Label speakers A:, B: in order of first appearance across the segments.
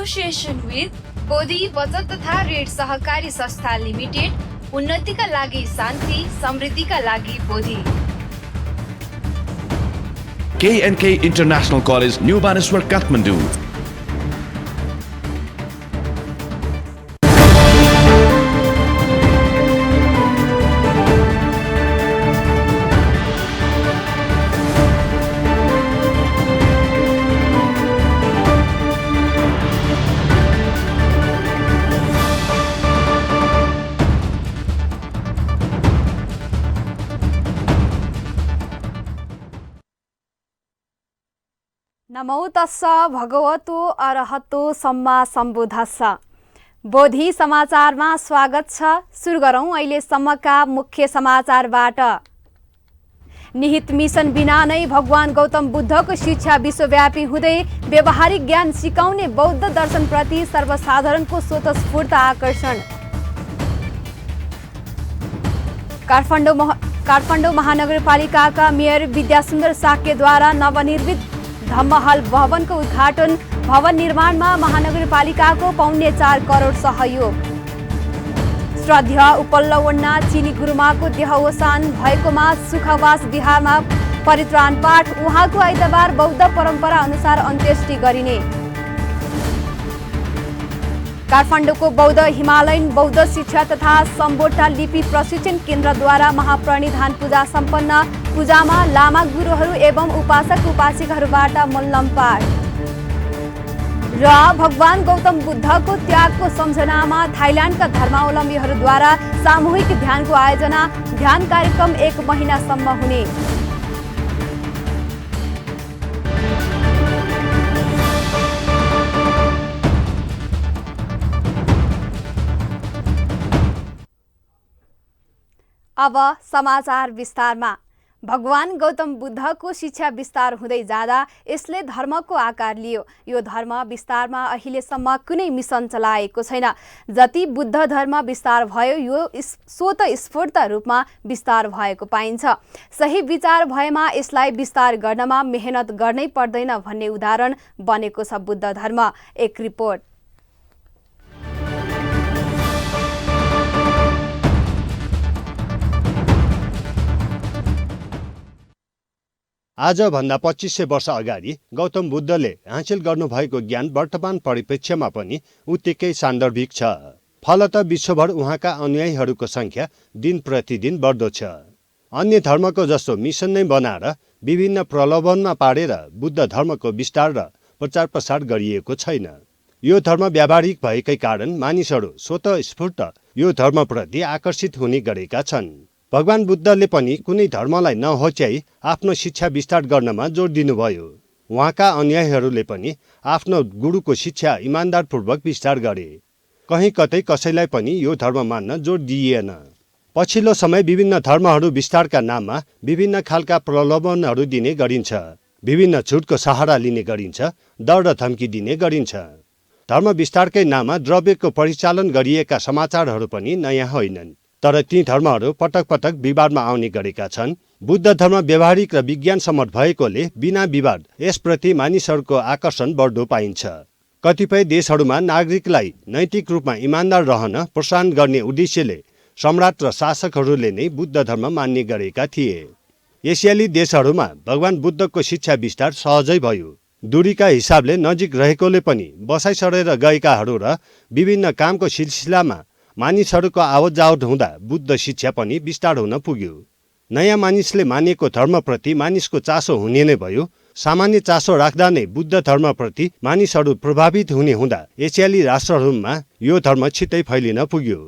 A: Association with Bodhi बचत तथा ऋण सहकारी संस्था लिमिटेड, उन्नतिका लागि शान्ति, समृद्धिका लागि Bodhi.
B: K&K International College, New Baneswar, Kathmandu.
C: नमो तस्स भगवतो अरहतो सम्मा सम्बुद्धस्स। बोधी समाचारमा स्वागत छ। सुरु गरौँ अहिलेसम्मका मुख्य समाचारबाट। निहित मिसन बिना नै भगवान गौतम बुद्धको शिक्षा विश्वव्यापी हुँदै व्यवहारिक ज्ञान सिकाउने बौद्ध दर्शनप्रति सर्वसाधारणको स्वतस्फूर्त आकर्षण। काठमाडौँ महानगरपालिकाका मेयर विद्यासुन्दर साक्यद्वारा नवनिर्मित धम्महल भवनको उद्घाटन। भवन निर्माणमा महानगरपालिकाको 4.25 करोड सहयोग। श्रद्धेय उपल्लवन्ना चिनी गुरुमाको देहावसान भएकोमा सुखवास विहारमा परित्राण पाठ। उहाँको आइतबार बौद्ध परम्परा अनुसार अन्त्येष्टि गरिने। काठमाडौँको बौद्ध हिमालयन बौद्ध शिक्षा तथा सम्बोटा लिपि प्रशिक्षण केन्द्रद्वारा महाप्रणिधान पूजा सम्पन्न। पूजामा लामा गुरुहरू एवं उपासक उपासिकाहरूबाट मल्लम पाठ। र भगवान गौतम बुद्धको त्यागको सम्झनामा थाइल्याण्डका धर्मावलम्बीहरूद्वारा सामूहिक ध्यानको आयोजना। ध्यान कार्यक्रम 1 महिनासम्म हुने। अब समाचार विस्तारमा। भगवान गौतम बुद्धको शिक्षा विस्तार हुँदै जाँदा यसले धर्मको आकार लियो। यो धर्म विस्तारमा अहिलेसम्म कुनै मिसन चलाएको छैन। जति बुद्ध धर्म विस्तार भयो यो स्वतस्फूर्त रूपमा विस्तार भएको पाइन्छ। सही विचार भएमा यसलाई विस्तार गर्नमा मेहनत गर्नै पर्दैन भन्ने उदाहरण बनेको छ बुद्ध धर्म। एक रिपोर्ट।
D: आजभन्दा 2500 वर्ष अगाडि गौतम बुद्धले हासिल गर्नुभएको ज्ञान वर्तमान परिप्रेक्ष्यमा पनि उत्तिकै सान्दर्भिक छ। फलत विश्वभर उहाँका अनुयायीहरूको संख्या दिन प्रतिदिन बढ्दो छ। अन्य धर्मको जस्तो मिसन नै बनाएर विभिन्न प्रलोभनमा पारेर बुद्ध धर्मको विस्तार र प्रचार प्रसार गरिएको छैन। यो धर्म व्यावहारिक भएकै कारण मानिसहरू स्वतस्फूर्त यो धर्मप्रति आकर्षित हुने गरेका छन्। भगवान बुद्धले पनि कुनै धर्मलाई नहोच्याई आफ्नो शिक्षा विस्तार गर्नमा जोड दिनुभयो। उहाँका अनुयायीहरूले पनि आफ्नो गुरुको शिक्षा इमान्दारपूर्वक विस्तार गरे। कहीँ कतै कसैलाई पनि यो धर्म मान्न जोड दिइएन। पछिल्लो समय विभिन्न धर्महरू विस्तारका नाममा विभिन्न खालका प्रलोभनहरू दिने गरिन्छ। विभिन्न छुटको सहारा लिने गरिन्छ। डर र धम्की दिने गरिन्छ। धर्म विस्तारकै नाममा द्रव्यको परिचालन गरिएका समाचारहरू पनि नयाँ होइनन्। तर ती धर्महरू पटक पटक विवादमा आउने गरेका छन्। बुद्ध धर्म व्यावहारिक र विज्ञान सम्मत भएकोले बिना विवाद यसप्रति मानिसहरूको आकर्षण बढ्दो पाइन्छ। कतिपय देशहरूमा नागरिकलाई नैतिक रूपमा इमान्दार रहन प्रोत्साहन गर्ने उद्देश्यले सम्राट र शासकहरूले नै बुद्ध धर्म मान्ने गरेका थिए। एसियाली देशहरूमा भगवान बुद्धको शिक्षा विस्तार सहजै भयो। दूरीका हिसाबले नजिक रहेकोले पनि बसाइ सरेर गएकाहरू र विभिन्न कामको सिलसिलामा मानिसहरूको आवत जावत हुँदा बुद्ध शिक्षा पनि विस्तार हुन पुग्यो। नयाँ मानिसले मानेको धर्मप्रति मानिसको चासो हुने नै भयो। सामान्य चासो राख्दा नै बुद्ध धर्मप्रति मानिसहरू प्रभावित हुने हुँदा एसियाली राष्ट्रहरूमा यो धर्म छिट्टै फैलिन पुग्यो।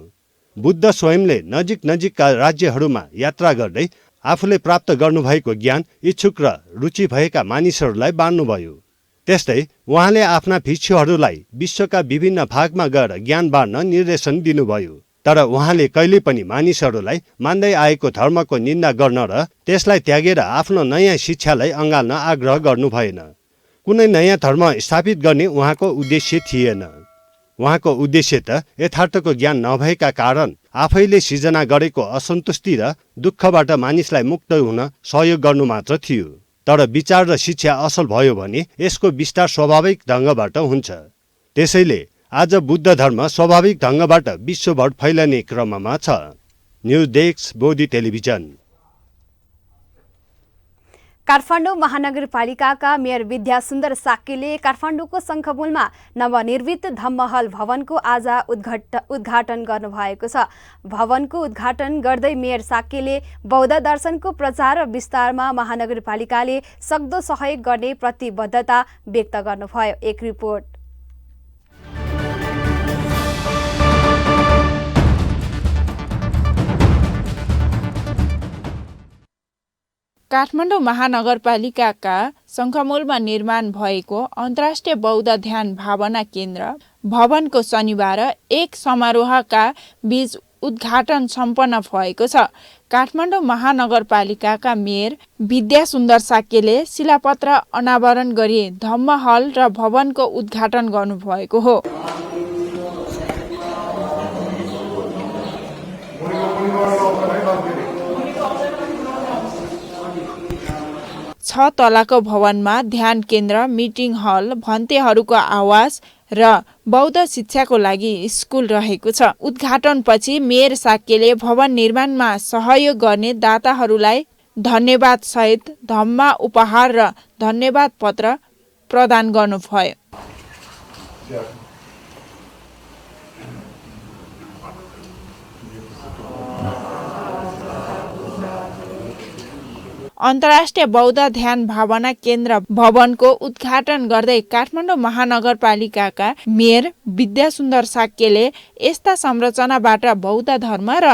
D: बुद्ध स्वयंले नजिकका राज्यहरूमा यात्रा गर्दै आफूले प्राप्त गर्नुभएको ज्ञान इच्छुक र रुचि भएका मानिसहरूलाई बाँड्नुभयो। त्यस्तै उहाँले आफ्ना भिक्षुहरूलाई विश्वका विभिन्न भागमा गएर ज्ञान बाँड्न निर्देशन दिनुभयो। तर उहाँले कहिले पनि मानिसहरूलाई मान्दै आएको धर्मको निन्दा गर्न र त्यसलाई त्यागेर आफ्नो नयाँ शिक्षालाई अँगाल्न आग्रह गर्नु भएन। कुनै नयाँ धर्म स्थापित गर्ने उहाँको उद्देश्य थिएन। उहाँको उद्देश्य त यथार्थको ज्ञान नभएका कारण आफैले सिर्जना गरेको असन्तुष्टि र दुःखबाट मानिसलाई मुक्त हुन सहयोग गर्नु मात्र थियो। तर विचार र शिक्षा असल भयो भने यसको विस्तार स्वाभाविक ढङ्गबाट हुन्छ। त्यसैले आज बुद्ध धर्म स्वाभाविक ढङ्गबाट विश्वभर फैलने क्रममा छ। News desk Bodhi television.
C: Kathmandu महानगरपालिकाका मेयर विद्यासुन्दर साक्यले काठमाडौँको शङ्खपुलमा नवनिर्मित धम्महल भवनको आज उद्घाटन गर्नुभएको छ। भवनको उद्घाटन गर्दै मेयर साक्यले बौद्ध दर्शनको प्रचार र विस्तारमा महानगरपालिकाले सक्दो सहयोग गर्ने प्रतिबद्धता व्यक्त गर्नुभयो। एक रिपोर्ट।
E: काठमाडौँ महानगरपालिकाका शङ्खमुलमा निर्माण भएको अन्तर्राष्ट्रिय बौद्ध ध्यान भावना केन्द्र भवनको शनिबार एक समारोहका बीच उद्घाटन सम्पन्न भएको छ। काठमाडौँ महानगरपालिकाका मेयर विद्यासुन्दर साक्यले शिलापत्र अनावरण गरी धम्म हल र भवनको उद्घाटन गर्नुभएको हो। छ तलाको भवनमा ध्यान केन्द्र, मिटिङ हल, भन्तेहरूको आवास र बौद्ध शिक्षाको लागि स्कुल रहेको छ। उद्घाटनपछि मेयर साक्यले भवन निर्माणमा सहयोग गर्ने दाताहरूलाई धन्यवाद सहित धम्म उपहार र धन्यवाद पत्र प्रदान गर्नुभयो। अन्तर्राष्ट्रिय बौद्ध ध्यान भावना केन्द्र भवनको उद्घाटन गर्दै काठमाडौँ महानगरपालिकाका मेयर विद्यासुन्दर साक्यले यस्ता संरचनाबाट बौद्ध धर्म र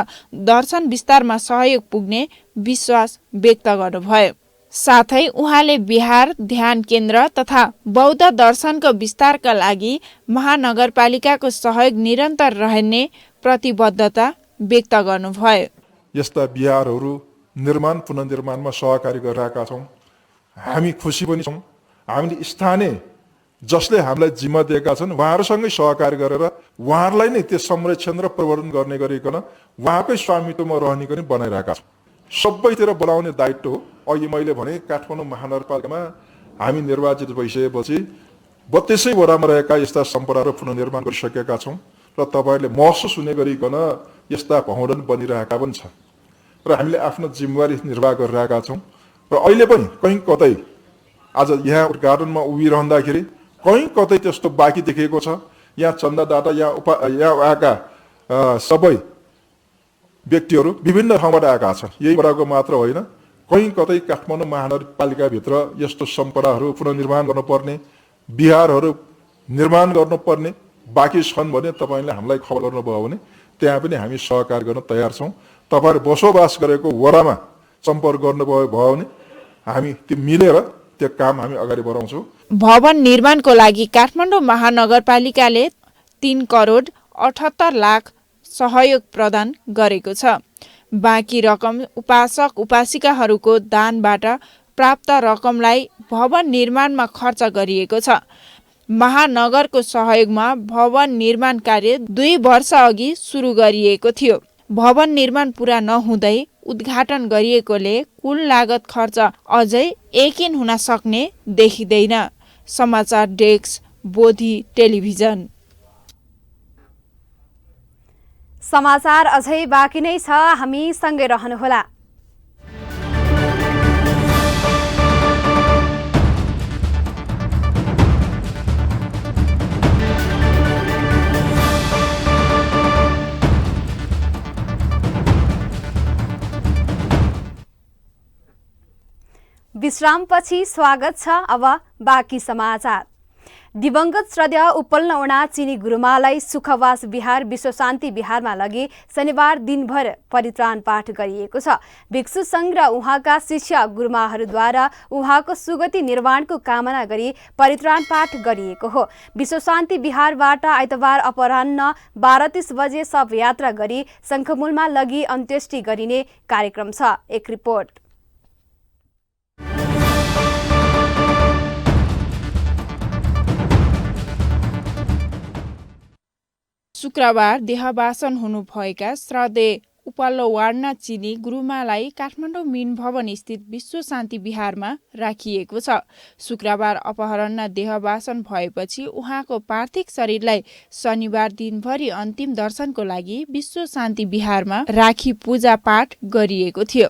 E: दर्शन विस्तारमा सहयोग पुग्ने विश्वास व्यक्त गर्नुभयो। साथै उहाँले विहार, ध्यान केन्द्र तथा बौद्ध दर्शनको विस्तारका लागि महानगरपालिकाको सहयोग निरन्तर रहने प्रतिबद्धता व्यक्त गर्नुभयो।
F: यस्ता विहारहरू निर्माण पुनर्निर्माणमा सहकारी गरिरहेका छौँ। हामी खुसी पनि छौँ। हामीले स्थानीय जसले हामीलाई जिम्मा दिएका छन् उहाँहरूसँगै सहकारी गरेर उहाँहरूलाई नै त्यो संरक्षण र प्रवर्धन गर्ने गरिकन उहाँकै स्वामित्वमा रहने पनि बनाइरहेका छौँ। सबैतिर बोलाउने दायित्व हो। अघि मैले भने काठमाडौँ महानगरपालिकामा हामी निर्वाचित भइसकेपछि 32 वडामा रहेका यस्ता सम्पदाहरू पुनर्निर्माण गरिसकेका छौँ र तपाईँहरूले महसुस हुने गरिकन यस्ता भवन बनिरहेका पनि छन् र हामीले आफ्नो जिम्मेवारी निर्वाह गरिरहेका छौँ। र अहिले पनि कहीँ कतै आज यहाँ उद्घाटनमा उभिरहँदाखेरि कहीँ कतै त्यस्तो बाँकी देखिएको छ। यहाँ चन्दादाता यहाँ आएका सबै व्यक्तिहरू विभिन्न ठाउँबाट आएका छन्। यही वडाको मात्र होइन, कहीँ कतै काठमाडौँ महानगरपालिकाभित्र यस्तो सम्पदाहरू पुनर्निर्माण गर्नुपर्ने, विहारहरू निर्माण गर्नुपर्ने बाँकी छन् भने तपाईँले हामीलाई खबर गर्नुभयो भने त्यहाँ पनि हामी सहकार गर्न तयार छौँ। तपाईँहरू बसोबास गरेको वडामा सम्पर्क गर्नुभयो भने हामी त्यो मिलेर त्यो काम हामी अगाडि बढाउँछौँ।
E: भवन निर्माणको लागि काठमाडौँ महानगरपालिकाले 3 करोड 78 लाख सहयोग प्रदान गरेको छ। बाँकी रकम उपासक उपासिकाहरूको दानबाट प्राप्त रकमलाई भवन निर्माणमा खर्च गरिएको छ। महानगरको सहयोगमा भवन निर्माण कार्य 2 वर्ष अघि सुरु गरिएको थियो। भवन निर्माण पूरा नहुँदै उद्घाटन गरिएकोले कुल लागत खर्च अझै यकिन हुन सक्ने देखिँदैन। समाचार डेस्क बोधी टेलिभिजन।
C: समाचार अझै बाँकी नै छ, हामी सँगै रहनुहोला। विश्रामपछि स्वागत छ। अब बाँकी समाचार। दिवंगत श्रद्धेय उपल्नौना चिनी गुरुमालाई सुखवास विहार विश्व शान्ति विहारमा लगी शनिबार दिनभर परित्राण पाठ गरिएको छ। भिक्षु सङ्घ र उहाँका शिष्य गुरुमाहरूद्वारा उहाँको सुगति निर्माणको कामना गरी परित्राण पाठ गरिएको हो। विश्व शान्ति विहारबाट आइतबार अपराह्न 12:30 बजे शव यात्रा गरी शङ्खमुलमा लगी अन्त्येष्टि गरिने कार्यक्रम छ। एक रिपोर्ट।
E: शुक्रबार देहवासन हुनुभएका श्रद्धेय उपल्लो वार्ना चिनी गुरुमालाई काठमाडौँ मिन भवन स्थित विश्व शान्ति विहारमा राखिएको छ। शुक्रबार अपराह्न देहवासन भएपछि उहाँको पार्थिव शरीरलाई शनिबार दिनभरि अन्तिम दर्शनको लागि विश्व शान्ति विहारमा राखी पूजा पाठ गरिएको थियो।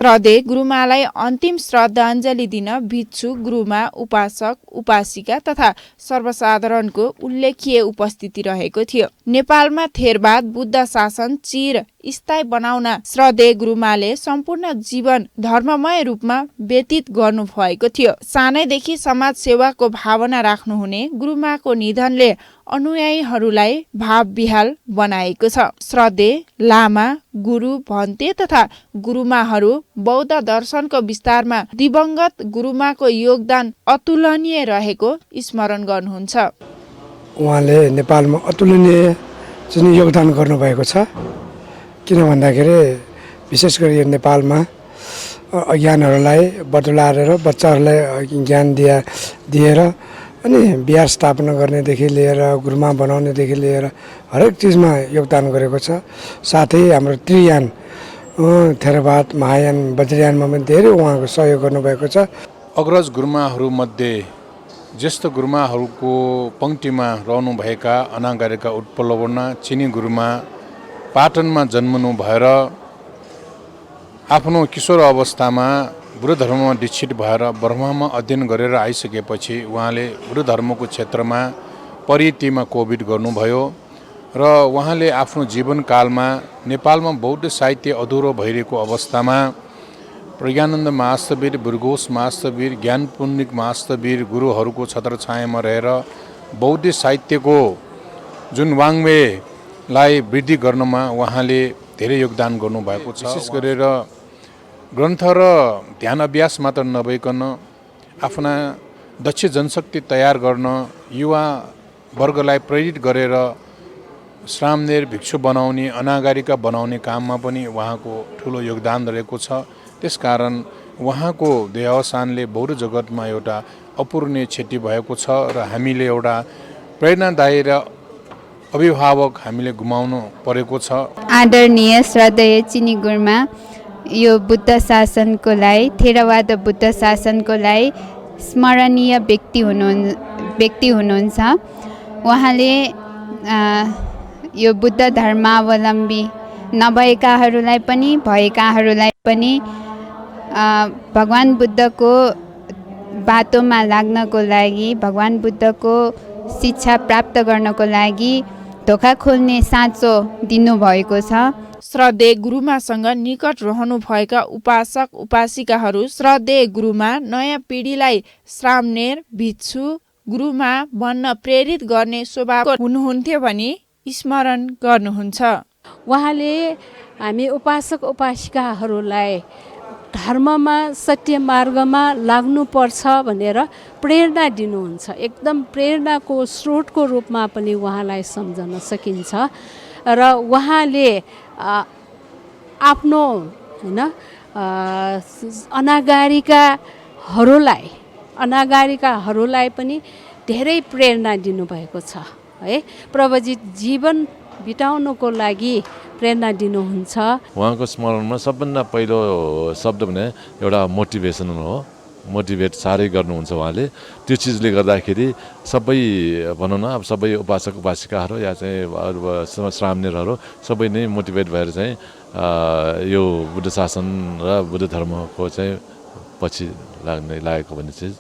E: श्रद्धेय गुरुमालाई अन्तिम श्रद्धाञ्जली दिन भिक्षु, गुरुमा, उपासक, उपासिका तथा सर्वसाधारणको उल्लेख्य उपस्थिति रहेको थियो। नेपालमा थेरवाद बुद्ध शासन चिर स्थायी बनाउन श्रद्धेय गुरुमाले सम्पूर्ण जीवन धर्ममय रूपमा व्यतीत गर्नु भएको थियो। सानैदेखि समाज सेवाको भावना राख्नुहुने गुरुमाको निधनले अनुयायीहरूलाई भावविह्वल बनाएको छ। श्रद्धेय लामा, गुरु, भन्ते तथा गुरुमाहरू बौद्ध दर्शनको विस्तारमा दिवंगत गुरुमाको योगदान अतुलनीय रहेको स्मरण गर्नुहुन्छ।
G: उहाँले नेपालमा अतुलनीय चाहिँ योगदान गर्नुभएको छ। किन भन्दाखेरि विशेष गरी यो नेपालमा अज्ञानहरूलाई बटुलाएर बच्चाहरूलाई ज्ञान दिएर अनि बिहार स्थापना गर्नेदेखि लिएर गुरुमा बनाउनेदेखि लिएर हरेक चिजमा योगदान गरेको छ। साथै हाम्रो त्रियान थेरवाद, महायान, वज्रयानमा पनि धेरै उहाँको सहयोग गर्नुभएको छ।
H: अग्रज गुरुमाहरूमध्ये ज्येष्ठ गुरुमाहरूको पङ्क्तिमा रहनुभएका अनागारिका उत्पल्लवर्ण चिनी गुरुमा पाटनमा जन्मनु भएर आफ्नो किशोर अवस्थामा बुद्ध धर्ममा दीक्षित भएर बर्मामा अध्ययन गरेर आइसकेपछि उहाँले बुद्ध धर्मको क्षेत्रमा परितिमा कोभिड गर्नुभयो र उहाँले आफ्नो जीवनकालमा नेपालमा बौद्ध साहित्य अधुरो भइरहेको अवस्थामा प्रज्ञानन्द महास्तवीर, बुर्गोस महास्तवीर, ज्ञान पुण्डिक महास्तवीर गुरुहरूको छत्रछायामा रहेर बौद्ध साहित्यको जुन वाङ्मयलाई वृद्धि गर्नमा उहाँले धेरै योगदान गर्नुभएको छ। विशेष गरेर ग्रन्थ र ध्यान अभ्यास मात्र नभइकन आफ्ना दक्ष जनशक्ति तयार गर्न युवा वर्गलाई प्रेरित गरेर श्रामनेर, भिक्षु बनाउने, अनागारिका बनाउने काममा पनि उहाँको ठुलो योगदान रहेको छ। त्यसकारण उहाँको देहावसानले बौद्ध जगतमा एउटा अपूरणीय क्षति भएको छ र हामीले एउटा प्रेरणादायी र अभिभावक हामीले गुमाउनु परेको छ।
I: आदरणीय श्रद्धेय चिनी गुरुमा यो बुद्ध शासनको लागि, थेरवाद बुद्ध शासनको लागि स्मरणीय व्यक्ति हुनुहुन्छ। उहाँले यो बुद्ध धर्मावलम्बी नभएकाहरूलाई पनि भएकाहरूलाई पनि भगवान बुद्धको बाटोमा लाग्नको लागि, भगवान बुद्धको शिक्षा प्राप्त गर्नको लागि ढोका खोल्ने साँचो दिनुभएको छ।
E: श्रद्धेय गुरुमासँग निकट रहनुभएका उपासक उपासिकाहरू श्रद्धेय गुरुमा नयाँ पिँढीलाई श्रामनेर, भिक्षु, गुरुमा बन्न प्रेरित गर्ने स्वभाव हुनुहुन्थ्यो भनी स्मरण गर्नुहुन्छ।
J: उहाँले हामी उपासक उपासिकाहरूलाई धर्ममा, सत्य मार्गमा लाग्नुपर्छ भनेर प्रेरणा दिनुहुन्छ। एकदम प्रेरणाको स्रोतको रूपमा पनि उहाँलाई सम्झन सकिन्छ र उहाँले आफ्नो अनागारिकाहरूलाई पनि धेरै प्रेरणा दिनुभएको छ है। प्रवजित जीवन बिताउनको लागि प्रेरणा दिनुहुन्छ।
K: उहाँको स्मरणमा सबभन्दा पहिलो शब्द भने एउटा मोटिभेसन हो। मोटिभेट साह्रै गर्नुहुन्छ उहाँले। त्यो चिजले गर्दाखेरि सबै भनौँ न, अब सबै उपासक उपासिकाहरू या चाहिँ श्रामनेरहरू सबै नै मोटिभेट भएर चाहिँ यो बुद्ध शासन र बुद्ध धर्मको चाहिँ पछि लागेको भन्ने चिज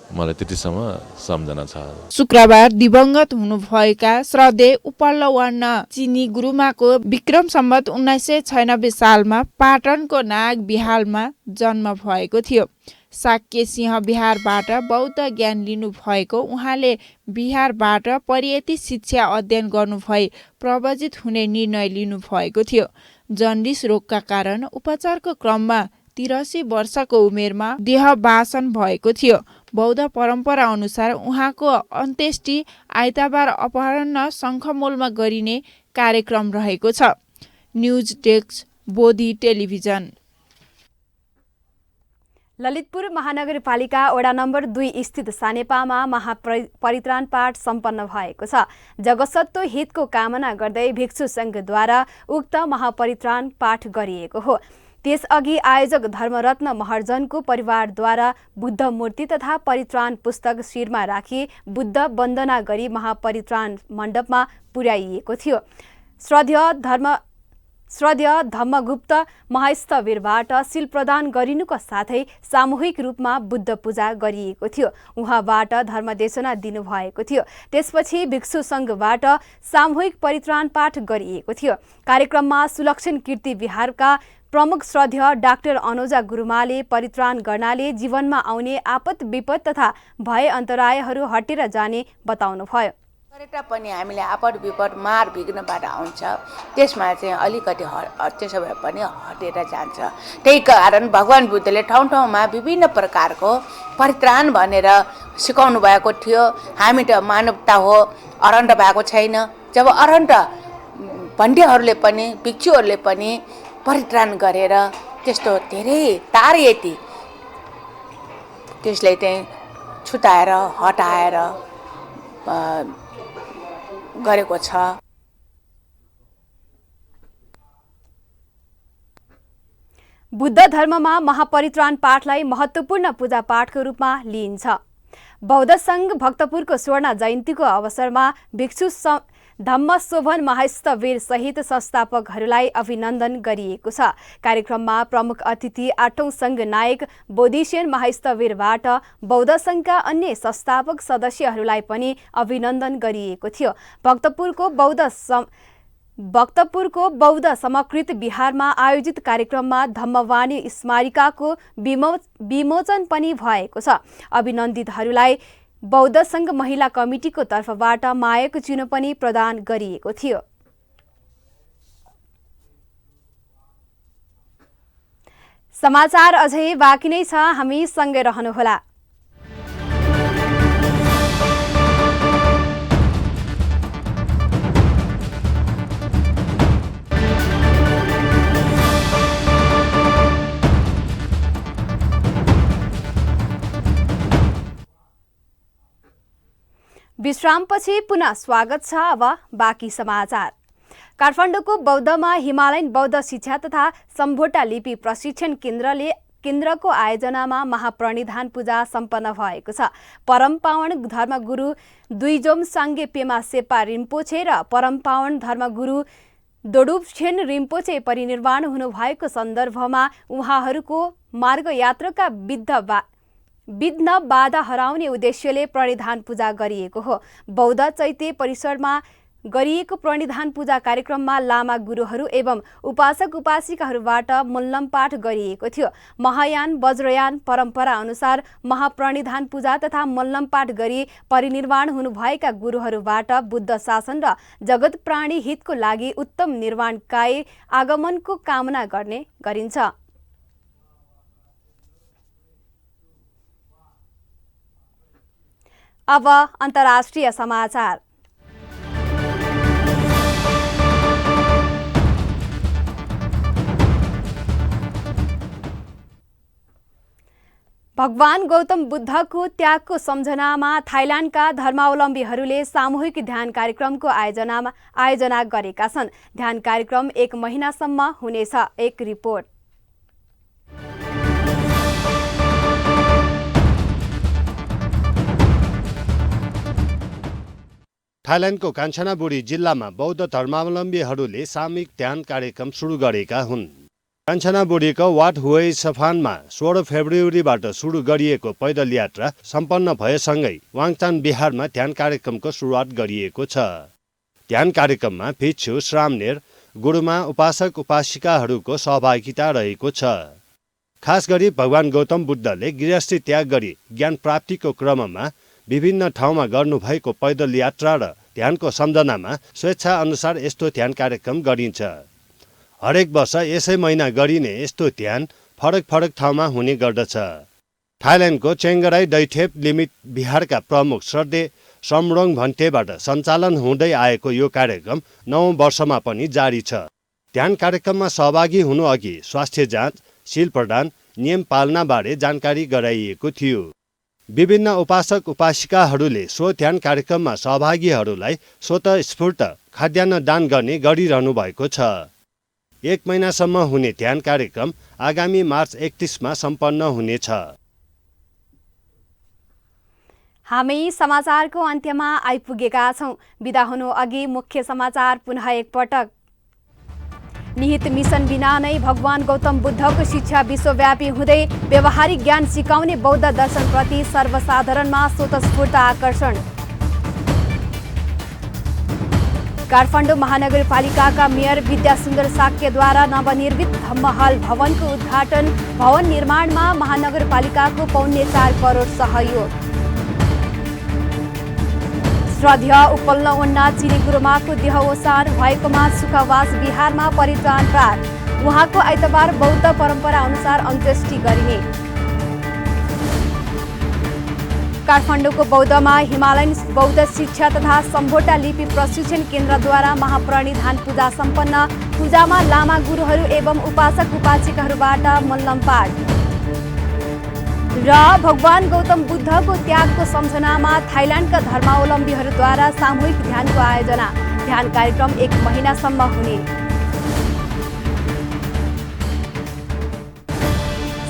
K: मलाई त्यतिसम्म सम्झना छ।
E: शुक्रबार दिवंगत हुनुभएका श्रद्धेय उपल्लो वार्ना चिनी गुरुमाको विक्रम सम्वत 1996 सालमा पाटनको नाग बिहालमा जन्म भएको थियो। शाक्य सिंह बिहारबाट बौद्ध ज्ञान लिनु भएको उहाँले बिहारबाट परियति शिक्षा अध्ययन गर्नु भई प्रवजित हुने निर्णय लिनु भएको थियो। जन्डिस रोगका कारण उपचारको क्रममा 83 वर्षको उमेरमा देहवासन भएको थियो। बौद्ध परम्परा अनुसार उहाँको अन्त्येष्टि आइतबार अपराह्न शङ्खमूलमा गरिने कार्यक्रम रहेको छ। News desk, Bodhi television.
C: Lalitpur महानगरपालिका वडा नम्बर 2 स्थित सानेपामा महापरित्राण पाठ सम्पन्न भएको छ। जगसत्व हितको कामना गर्दै भिक्षु संघद्वारा उक्त महापरित्राण पाठ गरिएको हो। त्यसअघि आयोजक धर्मरत्न महर्जनको परिवारद्वारा बुद्ध मूर्ति तथा परित्राण पुस्तक शिरमा राखी बुद्ध वन्दना गरी महापरित्राण मण्डपमा पुर्याइएको थियो। श्रद्धेय धम्मगुप्त महस्तवीरबाट सील प्रदान गरिनुको साथै सामूहिक रूपमा बुद्ध पूजा गरिएको थियो। उहाँबाट धर्मदेशना दिनुभएको थियो। त्यसपछि भिक्षु संघबाट सामूहिक परित्राण पाठ गरिएको थियो। कार्यक्रममा सुलक्षण कीर्ति विहारका प्रमुख श्रद्धेय डाक्टर अनुजा गुरुमाले परित्राण गर्नाले जीवनमा आउने आपत विपद तथा भय अन्तरायहरू हटेर जाने बताउनुभयो।
L: गरेका पनि हामीले आपद विपद मार विघ्नबाट आउँछ, त्यसमा चाहिँ अलिकति त्यसो भए पनि हटेर जान्छ। त्यही कारण भगवान बुद्धले ठाउँ ठाउँमा विभिन्न प्रकारको परित्राण भनेर सिकाउनु भएको थियो। हामी त मानवता हो, अरण्ड भएको छैन। जब अरण्ड पण्डितहरूले पनि भिक्षुहरूले पनि परित्राण गरेर त्यस्तो धेरै तारयति त्यसले चाहिँ छुटाएर हटाएर गरेको छ।
C: बुद्ध धर्ममा महापरित्राण पाठलाई महत्त्वपूर्ण पूजा पाठको रूपमा लिइन्छ। बौद्ध संघ भक्तपुरको स्वर्ण जयन्तीको अवसरमा भिक्षु धम्मशोभन महस्तवीर सहित संस्थापकहरूलाई अभिनन्दन गरिएको छ। कार्यक्रममा प्रमुख अतिथि 8औं संघ नायक बोधिसेन महस्तवीरबाट बौद्ध संघका अन्य संस्थापक सदस्यहरूलाई पनि अभिनन्दन गरिएको थियो। भक्तपुरको बौद्ध समकृत विहारमा आयोजित कार्यक्रममा धम्मवाणी स्मारिकाको विमोचन पनि भएको छ। अभिनन्दितहरूलाई बौद्ध संघ महिला कमिटीको तर्फबाट मायाको चिनो पनि प्रदान गरिएको थियो। समाचार अझै बाँकी नै छ, हामी सँगै रहनुहोला। विश्रामपछि पुनः स्वागत छ। अब बाँकी समाचार। काठमाडौँको बौद्धमा हिमालयन बौद्ध शिक्षा तथा सम्भोटा लिपि प्रशिक्षण केन्द्रको आयोजनामा महाप्रणिधान पूजा सम्पन्न भएको छ। परम पावन धर्मगुरु दुईजोम साङ्गे पेमा सेपा रिम्पोछे र परम पावन धर्मगुरु दोडुपछेन रिम्पोछे परिनिर्वाण हुनुभएको सन्दर्भमा उहाँहरूको मार्गयात्राका विघ्न बाधा हराउने उद्देश्यले प्रणिधान पूजा गरिएको हो। बौद्ध चैत्य परिसरमा गरिएको प्रणिधान पूजा कार्यक्रममा लामा गुरुहरू एवं उपासक उपासिकाहरूबाट मुल्लम पाठ गरिएको थियो। महायान वज्रयान परम्परा अनुसार महाप्रणिधान पूजा तथा मुल्लम पाठ गरी परिनिर्वाण हुनुभएका गुरुहरूबाट बुद्ध शासन र जगत प्राणी हितको लागि उत्तम निर्वाणकाय आगमनको कामना गरिन्छ। अब अन्तर्राष्ट्रिय समाचार। भगवान गौतम बुद्धको त्यागको सम्झनामा थाइल्याण्डका धर्मावलम्बीहरूले सामूहिक ध्यान कार्यक्रमको आयोजना गरेका छन्। ध्यान कार्यक्रम 1 महिनासम्म हुनेछ। एक रिपोर्ट।
D: थाइल्याण्डको काञ्चनाबुढी जिल्लामा बौद्ध धर्मावलम्बीहरूले सामूहिक ध्यान कार्यक्रम सुरु गरेका हुन्। काञ्चनाबुढीको वाट हुए सफानमा 16 फेब्रुअरीबाट सुरु गरिएको पैदल यात्रा सम्पन्न भएसँगै वाङचान बिहारमा ध्यान कार्यक्रमको सुरुवात गरिएको छ। ध्यान कार्यक्रममा भिक्षु श्रामणेर गुरुमा उपासक उपासिकाहरूको सहभागिता रहेको छ। खास गरी भगवान गौतम बुद्धले गृहस्थी त्याग गरी ज्ञान प्राप्तिको क्रममा विभिन्न ठाउँमा गर्नुभएको पैदल यात्रा र ध्यानको सम्झनामा स्वेच्छा अनुसार यस्तो ध्यान कार्यक्रम गरिन्छ। हरेक वर्ष यसै महिना गरिने यस्तो ध्यान फरक फरक ठाउँमा हुने गर्दछ। थाइल्याण्डको चेङ्गराई दैथेप लिमिट बिहारका प्रमुख श्रद्धेय समरोङ भन्टेबाट सञ्चालन हुँदै आएको यो कार्यक्रम 9औं वर्षमा पनि जारी छ। ध्यान कार्यक्रममा सहभागी हुनु अघि स्वास्थ्य जाँच, शील प्रदान, नियम पालनाबारे जानकारी गराइएको थियो। विभिन्न उपासक उपासिकाहरूले सो ध्यान कार्यक्रममा सहभागीहरूलाई स्वतःस्फूर्त खाद्यान्न दान गर्ने गरिरहनु भएको छ। 1 महिनासम्म हुने ध्यान कार्यक्रम आगामी मार्च 31 सम्पन्न हुनेछ।
C: हामी समाचारको अन्त्यमा आइपुगेका छौं। बिदा हुनु अघि मुख्य समाचार पुनः एकपटक। निहित मिसन बिना नै भगवान गौतम बुद्धको शिक्षा विश्वव्यापी हुँदै व्यवहारिक ज्ञान सिकाउने बौद्ध दर्शनप्रति सर्वसाधारणमा स्वतःस्फूर्त आकर्षण। काठमाडौँ महानगरपालिकाका मेयर विद्यासुन्दर साक्यद्वारा नवनिर्मित धम्महल भवनको उद्घाटन। भवन निर्माणमा महानगरपालिकाको 4.25 करोड सहयोग। श्रद्धेय उपल्ल उन्ना चिनी गुरुमाको देहावसान भएकोमा सुखवास विहारमा परित्राण प्राप्त। उहाँको आइतबार बौद्ध परम्परा अनुसार अन्त्येष्टि गरिने। काठमाडौँको बौद्धमा हिमालयन बौद्ध शिक्षा तथा सम्भोटा लिपि प्रशिक्षण केन्द्रद्वारा महाप्रणिधान पूजा सम्पन्न। पूजामा लामा गुरुहरू एवं उपासक उपासिकाहरूबाट मल्लम पाठ। र भगवान गौतम बुद्धको त्यागको सम्झनामा थाइल्यान्डका धर्मावलम्बीहरूद्वारा सामूहिक ध्यानको आयोजना। ध्यान कार्यक्रम 1 महिनासम्म हुने।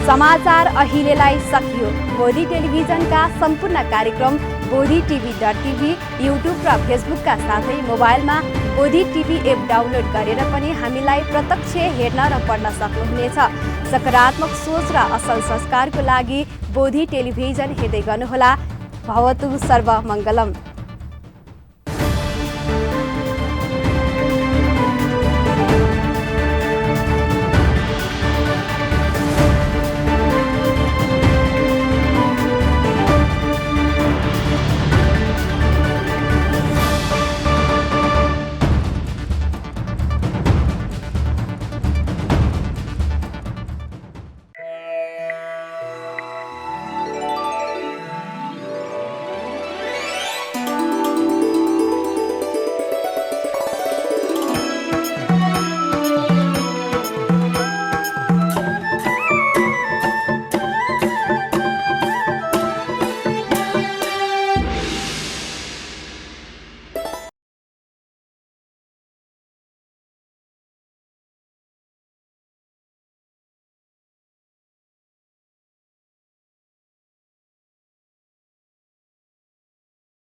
C: समाचार अहिलेलाई सकियो। बोधी टेलिभिजनका सम्पूर्ण कार्यक्रम bodhi.tv, युट्युब र फेसबुकका साथै मोबाइलमा बोधी टिभी एप डाउनलोड गरेर पनि हामीलाई प्रत्यक्ष हेर्न र पढ्न सक्नुहुनेछ। सकारात्मक सोच र असल संस्कारको लागि बोधी टेलिभिजन हेर्दै गर्नुहोला। भवतु सर्वमङ्गलम।